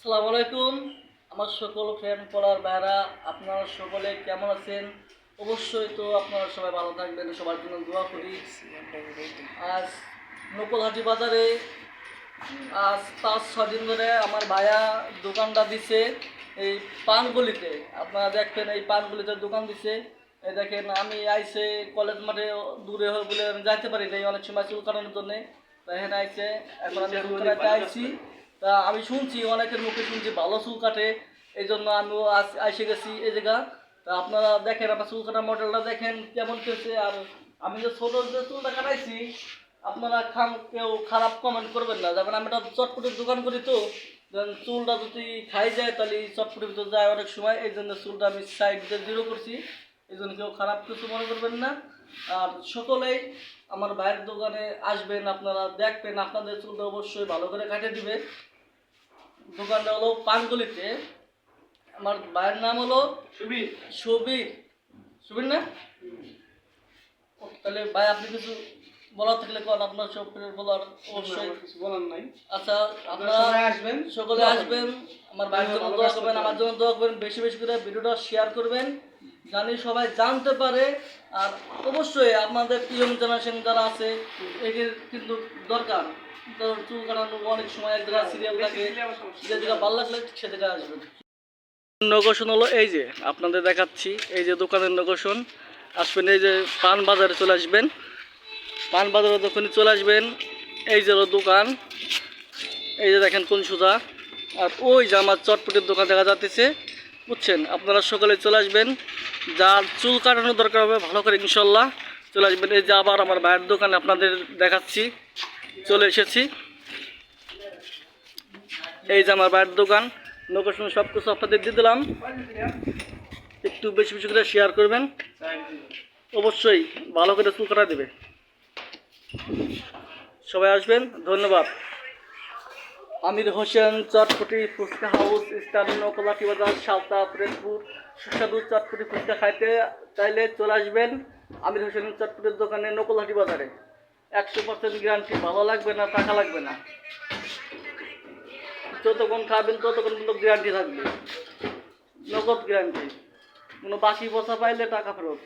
আসসালামু আলাইকুম আমার সকল ফ্রেন্ড ফলোয়ার ভাইরা, আপনারা সকলে কেমন আছেন? অবশ্যই তো আপনারা সবাই ভালো থাকবেন, সবার জন্য দোয়া করি। আজ নকলহাটি বাজারে আজ 5-6 দিন ধরে আমার ভাইয়া দোকানটা দিছে এই পানগুলিতে। আপনারা দেখবেন এই পানগুলিতে দোকান দিছে। এই দেখেন, আমি আইসে কলেজ মাঠে দূরে হয়ে বলে আমি যাইতে পারি নাই অনেক সময় চুল কাটানোর জন্যে। তা এখানে আইসে, এখন আমি চুল কাটাতে আইছি। তা আমি শুনছি, অনেকের মুখে শুনছি ভালো চুল কাটে, এই জন্য আমিও আইসে গেছি এই জায়গা। তা আপনারা দেখেন, আমার চুল কাটার মডেলটা দেখেন কেমন পেয়েছে। আর আমি যে ছোটো যে চুলটা কাটাইছি, আপনারা কেউ খারাপ কমেন্ট করবেন না। যেমন আমি একটা চটপটির দোকান করি, তো চুলটা যদি খাই যায় তাহলে চটপটির ভিতরে যায় অনেক সময়, এই জন্য চুলটা আমি সাইড দিয়ে জিরো করছি। এই জন্য কেউ খারাপ কিছু মনে করবেন না। আর সকলেই আমার ভাইয়ের দোকানে আসবেন, আপনারা দেখবেন, আপনাদের চুলটা অবশ্যই ভালো করে কাটিয়ে দিবে। দোকানটা হলো পানগলিতে। আমার ভাইয়ের নাম হলো সুবীর। সুবীর সুবীর না? তাহলে ভাই আপনি কিছু বলার থাকলে কোন, আপনার সব বলার অবশ্যই কিছু বলার নাই। আচ্ছা, আপনারা আসবেন, সকলে আসবেন, আমার ভাইয়ের জন্য দোয়া করবেন, আমার জন্য দোয়া করবেন, বেশি বেশি করে ভিডিওটা শেয়ার করবেন, জানি সবাই জানতে পারে। আর অবশ্যই আপনাদের ইয়ং জেনারেশন যারা আছে, এদের কিন্তু দরকার। তো চুল কাটানো অনেক সময় এক জায়গায় সিরিয়াল থাকে, যে জায়গা ভালো লাগলে সে জায়গায় আসবেন। লোকেশন হলো এই যে আপনাদের দেখাচ্ছি, এই যে দোকানের লোকেশন। আসবেন, এই যে পান বাজারে চলে আসবেন, পান বাজারে যখনই চলে আসবেন, এই যে হলো দোকান, এই যে দেখেন কোন সুজা। আর ওই যে আমার চটপটির দোকান দেখা যাচ্ছে, বুঝছেন? আপনারা সকালে চলে আসবেন, যার চুল কাটানোর দরকার হবে ভালো করে ইনশাল্লাহ চলে আসবেন। এই যে আবার আমার ভাইয়ের দোকানে আপনাদের দেখাচ্ছি, চলে এসেছি। এই যে আমার ভাইয়ের দোকান, লোকেশন সব কিছু আপনাদের দিয়ে দিলাম। একটু বেশি বেশি করে শেয়ার করবেন, অবশ্যই ভালো করে চুল কাটা দেবে। সবাই আসবেন, ধন্যবাদ। আমির হোসেন চটপটি ফুচকা হাউস, স্টার নকলাটি বাজার, সালতা ফ্রেশপুর। সুস্বাদু চটপটি ফুচকা খাইতে চাইলে চলে আসবেন আমির হোসেন চটপটির দোকানে, নকলাটি বাজারে। 100% গ্যারান্টি, ভালো লাগবে না, টাকা লাগবে না। যতক্ষণ খাবেন ততক্ষণ কিন্তু গ্যারান্টি থাকবে, নগদ গ্যারান্টি। কোনো বাসি পচা পাইলে টাকা ফেরত।